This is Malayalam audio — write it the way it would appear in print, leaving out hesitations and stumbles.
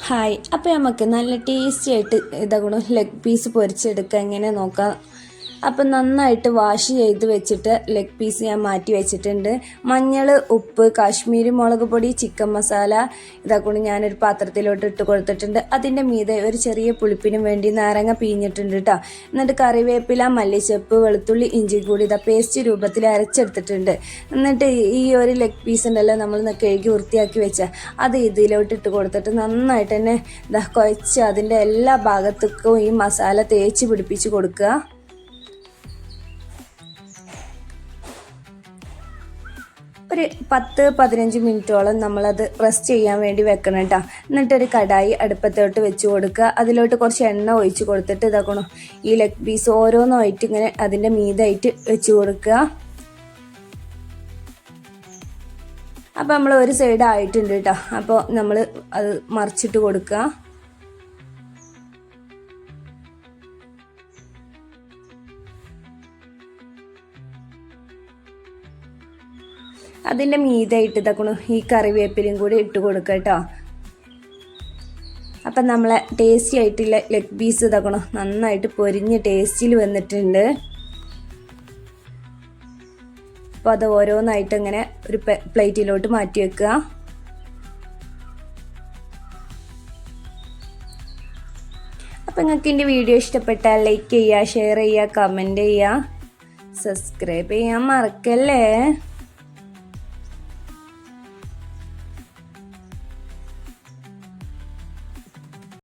ഹായ്, അപ്പോൾ നമുക്ക് നല്ല ടേസ്റ്റി ആയിട്ട് ഇതാകണം ലെഗ് പീസ് പൊരിച്ചെടുക്കുക എങ്ങനെ നോക്കാം. അപ്പം നന്നായിട്ട് വാഷ് ചെയ്ത് വെച്ചിട്ട് ലെഗ് പീസ് ഞാൻ മാറ്റി വെച്ചിട്ടുണ്ട്. മഞ്ഞൾ, ഉപ്പ്, കാശ്മീരി മുളക് പൊടി, ചിക്കൻ മസാല ഇതാക്കൊണ്ട് ഞാനൊരു പാത്രത്തിലോട്ട് ഇട്ട് കൊടുത്തിട്ടുണ്ട്. അതിൻ്റെ മീതെ ഒരു ചെറിയ പുളിപ്പിനും വേണ്ടി നാരങ്ങ പിഴിഞ്ഞിട്ടുണ്ട് കേട്ടോ. എന്നിട്ട് കറിവേപ്പില, മല്ലിച്ചപ്പ്, വെളുത്തുള്ളി, ഇഞ്ചി കൂടി ഇതാ പേസ്റ്റ് രൂപത്തിൽ അരച്ചെടുത്തിട്ടുണ്ട്. എന്നിട്ട് ഈ ഒരു ലെഗ് പീസ് ഉണ്ടല്ലോ നമ്മൾ കഴുകി വൃത്തിയാക്കി വെച്ച അത് ഇതിലോട്ട് ഇട്ട് കൊടുത്തിട്ട് നന്നായിട്ട് തന്നെ ഇതാ കുഴച്ച് അതിൻ്റെ എല്ലാ ഭാഗത്തേക്കും ഈ മസാല തേച്ച് പിടിപ്പിച്ച് കൊടുക്കുക. ഒരു 10-15 മിനിറ്റോളം നമ്മളത് റെസ്റ്റ് ചെയ്യാൻ വേണ്ടി വെക്കണം കേട്ടോ. എന്നിട്ടൊരു കടായി അടുപ്പത്തോട്ട് വെച്ച് കൊടുക്കുക. അതിലോട്ട് കുറച്ച് എണ്ണ ഒഴിച്ച് കൊടുത്തിട്ട് ഇതാക്കണം ഈ ലെഗ് പീസ് ഓരോന്നായിട്ട് ഇങ്ങനെ അതിൻ്റെ മീതായിട്ട് വെച്ച് കൊടുക്കുക. അപ്പോൾ നമ്മൾ ഒരു സൈഡ് ആയിട്ടുണ്ട് കേട്ടോ. അപ്പോൾ നമ്മൾ അത് മറിച്ചിട്ട് കൊടുക്കുക. അതിൻ്റെ മീതായിട്ട് ഇതാക്കണം ഈ കറിവേപ്പിലയും കൂടി ഇട്ട് കൊടുക്കുക കേട്ടോ. അപ്പം നമ്മളെ ടേസ്റ്റി ആയിട്ടുള്ള ലെഗ് പീസ് ഇതാക്കണം നന്നായിട്ട് പൊരിഞ്ഞ് ടേസ്റ്റിൽ വന്നിട്ടുണ്ട്. അപ്പോൾ അത് ഓരോന്നായിട്ട് ഇങ്ങനെ ഒരു പ്ലേറ്റിലോട്ട് മാറ്റി വെക്കുക. അപ്പം നിങ്ങൾക്ക് എൻ്റെ വീഡിയോ ഇഷ്ടപ്പെട്ടാൽ ലൈക്ക് ചെയ്യുക, ഷെയർ ചെയ്യുക, കമൻറ്റ് ചെയ്യുക, സബ്സ്ക്രൈബ് ചെയ്യാൻ മറക്കല്ലേ.